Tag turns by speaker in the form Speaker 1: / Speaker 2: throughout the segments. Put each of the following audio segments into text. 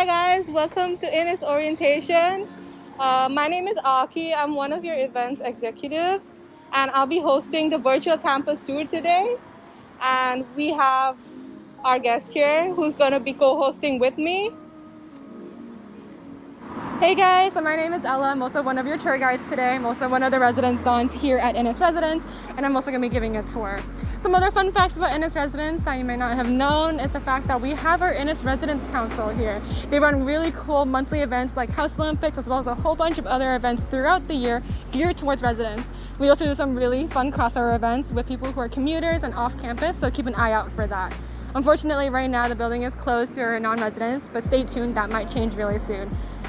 Speaker 1: Hi guys, welcome to Innis orientation. My name is Aki. I'm one of your events executives, and I'll be hosting the virtual campus tour today. And we have our guest here who's going to be co-hosting with me.
Speaker 2: Hey guys, so my name is Ella. I'm also one of your tour guides today. I'm also one of the residence dons here at Innis Residence, and I'm also going to be giving a tour. Some other fun facts about Innis Residence that you may not have known is the fact that we have our Innis Residence Council here. They run really cool monthly events like House Olympics, as well as a whole bunch of other events throughout the year geared towards residents. We also do some really fun crossover events with people who are commuters and off campus, so keep an eye out for that. Unfortunately, right now the building is closed to non-residents, but stay tuned, that might change really soon.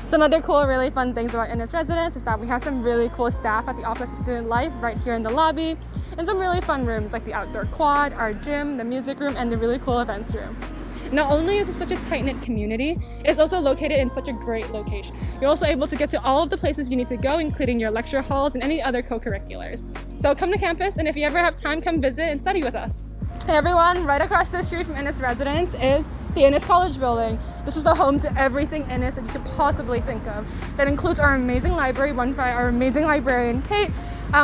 Speaker 2: Some other cool, really fun things about Innis Residence is that we have some really cool staff at the Office of Student Life right here in the lobby, and some really fun rooms like the outdoor quad, our gym, the music room, and the really cool events room. Not only is it such a tight-knit community, it's also located in such a great location. You're also able to get to all of the places you need to go, including your lecture halls and any other co-curriculars. So come to campus, and if you ever have time, come visit and study with us. Hey everyone, right across the street from Innis Residence is the Innis College building. This is the home to everything Innis that you could possibly think of. That includes our amazing library run by our amazing librarian Kate,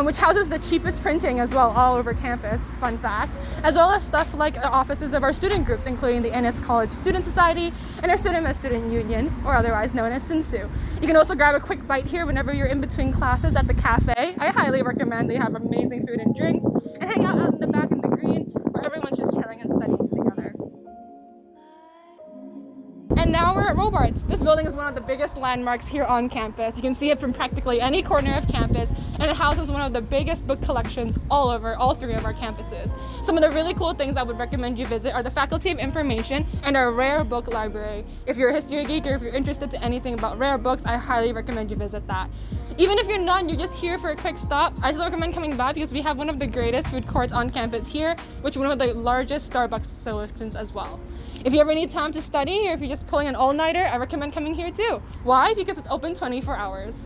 Speaker 2: which houses the cheapest printing as well all over campus, fun fact, as well as stuff like the offices of our student groups, including the Innis College Student Society and our Cinema Student Union, or otherwise known as SINSU. You can also grab a quick bite here whenever you're in between classes at the cafe. I highly recommend. They have amazing food and drinks, and hang out in the back in the green where everyone's just chilling and studying together. And now we're at Robarts. This building is one of the biggest landmarks here on campus. You can see it from practically any corner of campus, and it houses one of the biggest book collections all over all three of our campuses. Some of the really cool things I would recommend you visit are the Faculty of Information and our rare book library. If you're a history geek or if you're interested in anything about rare books, I highly recommend you visit that. Even if you're not, you're just here for a quick stop, I still recommend coming back because we have one of the greatest food courts on campus here, which is one of the largest Starbucks selections as well. If you ever need time to study or if you're just pulling an all-nighter, I recommend coming here too. Why? Because it's open 24 hours.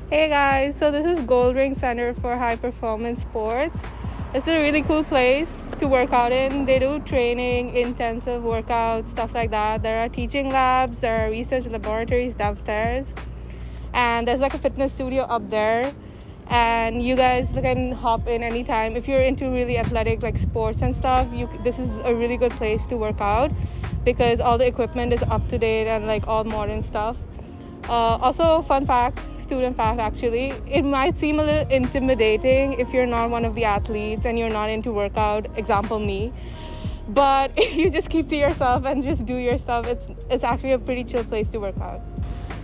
Speaker 1: Hey guys, so this is Goldring Center for High Performance Sports. It's a really cool place to work out in. They do training, intensive workouts, stuff like that. There are teaching labs, there are research laboratories downstairs, and there's like a fitness studio up there. And you guys can hop in anytime. If you're into really athletic like sports and stuff, this is a really good place to work out because all the equipment is up to date and like all modern stuff. Also, fun fact, student fact actually, it might seem a little intimidating if you're not one of the athletes and you're not into workout, example me. But if you just keep to yourself and just do your stuff, it's actually a pretty chill place to work out.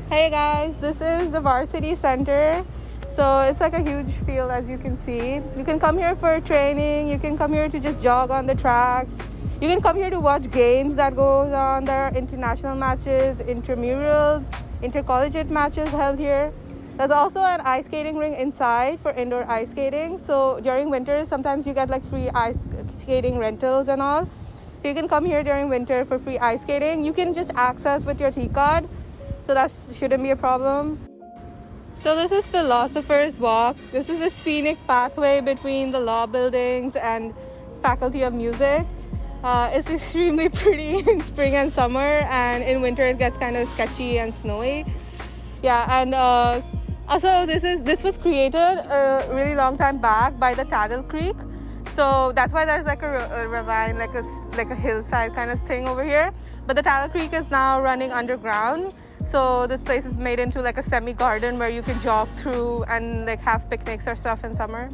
Speaker 1: Hey guys, this is the Varsity Center. So it's like a huge field, as you can see. You can come here for training. You can come here to just jog on the tracks. You can come here to watch games that goes on. There are international matches, intramurals, intercollegiate matches held here. There's also an ice skating ring inside for indoor ice skating. So during winter, sometimes you get like free ice skating rentals and all. So you can come here during winter for free ice skating. You can just access with your T-card. So that shouldn't be a problem. So this is Philosopher's Walk. This is a scenic pathway between the law buildings and Faculty of Music. It's extremely pretty in spring and summer, and in winter it gets kind of sketchy and snowy. Yeah, and also this was created a really long time back by the Taddle Creek. So that's why there's like a ravine, like a hillside kind of thing over here. But the Taddle Creek is now running underground. So this place is made into like a semi-garden where you can jog through and like have picnics or stuff in summer.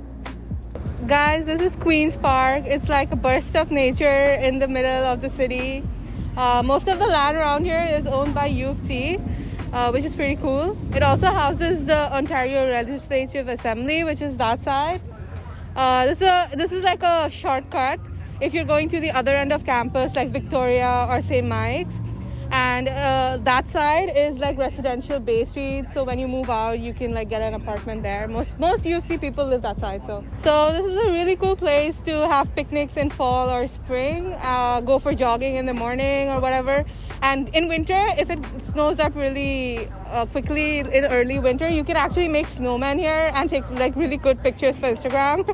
Speaker 1: Guys, this is Queen's Park. It's like a burst of nature in the middle of the city. Most of the land around here is owned by U of T, which is pretty cool. It also houses the Ontario Legislative Assembly, which is that side. This is like a shortcut if you're going to the other end of campus, like Victoria or St. Mike's. And that side is like residential Bay Street, so when you move out you can like get an apartment there. Most U of C people live that side. So this is a really cool place to have picnics in fall or spring, go for jogging in the morning or whatever. And in winter, if it snows up really quickly in early winter, you can actually make snowmen here and take like really good pictures for Instagram.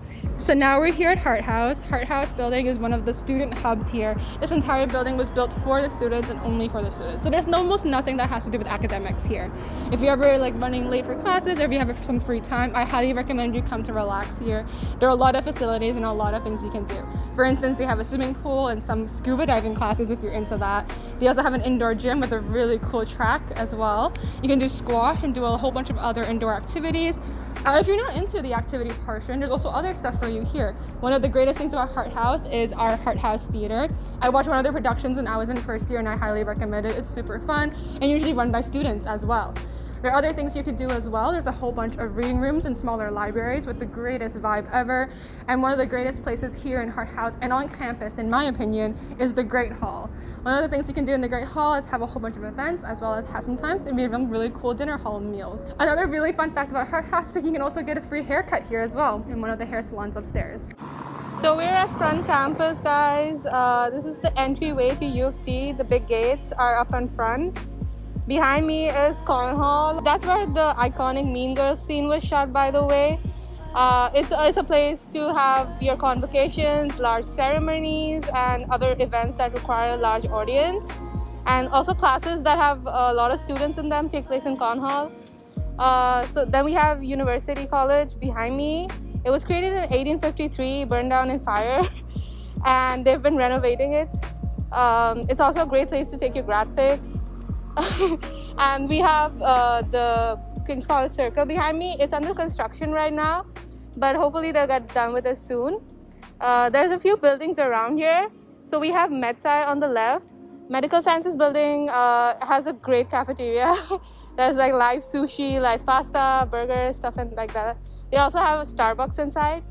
Speaker 2: So now we're here at Hart House. Hart House building is one of the student hubs here. This entire building was built for the students and only for the students. So there's almost nothing that has to do with academics here. If you're ever like running late for classes, or if you have some free time, I highly recommend you come to relax here. There are a lot of facilities and a lot of things you can do. For instance, they have a swimming pool and some scuba diving classes if you're into that. They also have an indoor gym with a really cool track as well. You can do squash and do a whole bunch of other indoor activities. If you're not into the activity portion, there's also other stuff for you here. One of the greatest things about Hart House is our Hart House Theater. I watched one of their productions when I was in first year and I highly recommend it. It's super fun and usually run by students as well. There are other things you could do as well. There's a whole bunch of reading rooms and smaller libraries with the greatest vibe ever. And one of the greatest places here in Hart House and on campus, in my opinion, is the Great Hall. One of the things you can do in the Great Hall is have a whole bunch of events as well as have sometimes even really cool dinner hall meals. Another really fun fact about Hart House is that you can also get a free haircut here as well in one of the hair salons upstairs.
Speaker 1: So we're at front campus, guys. This is the entryway to U of T. The big gates are up in front. Behind me is Cornhall. That's where the iconic Mean Girls scene was shot, by the way. It's a place to have your convocations, large ceremonies, and other events that require a large audience. And also classes that have a lot of students in them take place in Cornhall. So then we have University College behind me. It was created in 1853, burned down in fire, and they've been renovating it. It's also a great place to take your grad pics. And we have the King's College Circle behind me. It's under construction right now, but hopefully they'll get done with it soon. There's a few buildings around here. So we have MedSci on the left. Medical Sciences building has a great cafeteria. There's like live sushi, live pasta, burgers, stuff and like that. They also have a Starbucks inside.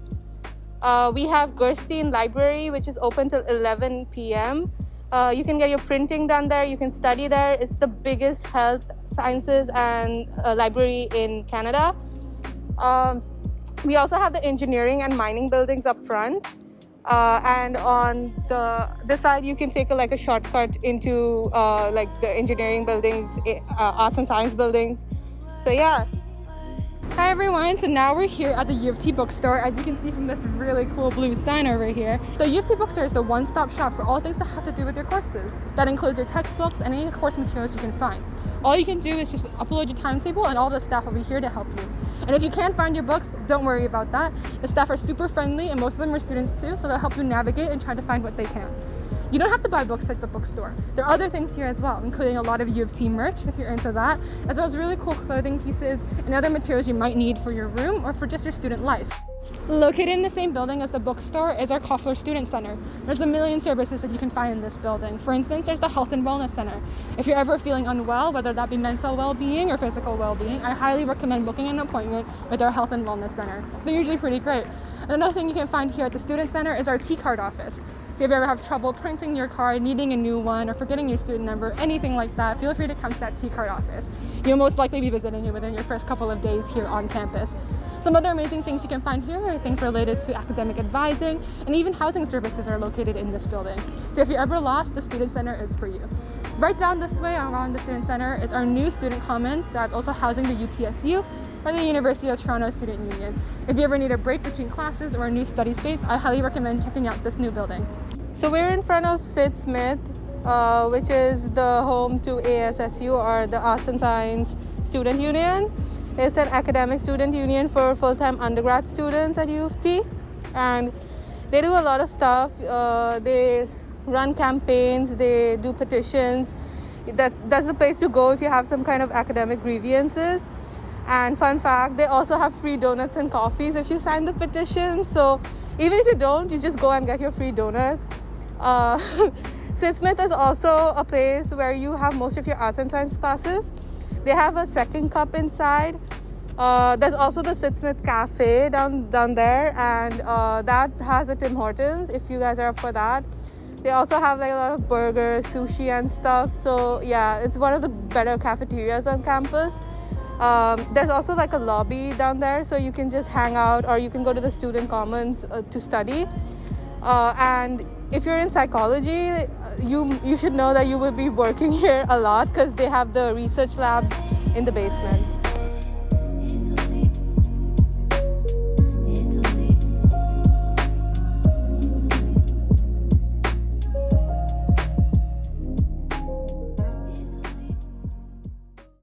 Speaker 1: We have Gerstein Library, which is open till 11 p.m. You can get your printing done there. You can study there. It's the biggest health sciences and library in Canada. We also have the engineering and mining buildings up front. And on this side, you can take a shortcut into like the engineering buildings, arts and science buildings. So yeah.
Speaker 2: Hi everyone, so now we're here at the U of T Bookstore. As you can see from this really cool blue sign over here, the U of T Bookstore is the one-stop shop for all things that have to do with your courses. That includes your textbooks and any course materials you can find. All you can do is just upload your timetable and all the staff will be here to help you. And if you can't find your books, don't worry about that. The staff are super friendly and most of them are students too, so they'll help you navigate and try to find what they can. You don't have to buy books at the bookstore. There are other things here as well, including a lot of U of T merch if you're into that, as well as really cool clothing pieces and other materials you might need for your room or for just your student life. Located in the same building as the bookstore is our Koffler Student Center. There's a million services that you can find in this building. For instance, there's the Health and Wellness Center. If you're ever feeling unwell, whether that be mental well-being or physical well-being, I highly recommend booking an appointment with our Health and Wellness Center. They're usually pretty great. Another thing you can find here at the Student Center is our T-card office. So if you ever have trouble printing your card, needing a new one, or forgetting your student number, anything like that, feel free to come to that T-card office. You'll most likely be visiting it within your first couple of days here on campus. Some other amazing things you can find here are things related to academic advising, and even housing services are located in this building. So if you're ever lost, the Student Center is for you. Right down this way around the Student Center is our new Student Commons that's also housing the UTSU, or the University of Toronto Student Union. If you ever need a break between classes or a new study space, I highly recommend checking out this new building.
Speaker 1: So we're in front of Sid Smith, which is the home to ASSU, or the Arts and Science Student Union. It's an academic student union for full-time undergrad students at U of T, and they do a lot of stuff. They run campaigns, they do petitions. That's the place to go if you have some kind of academic grievances. And fun fact, they also have free donuts and coffees if you sign the petition. So even if you don't, you just go and get your free donut. Sid Smith is also a place where you have most of your arts and science classes. They have a second cup inside. There's also the Sid Smith Cafe down there, and that has a Tim Hortons if you guys are up for that. They also have like a lot of burgers, sushi and stuff. So yeah, it's one of the better cafeterias on campus. There's also like a lobby down there, so you can just hang out, or you can go to the student commons to study. And if you're in psychology, you should know that you will be working here a lot because they have the research labs in the basement.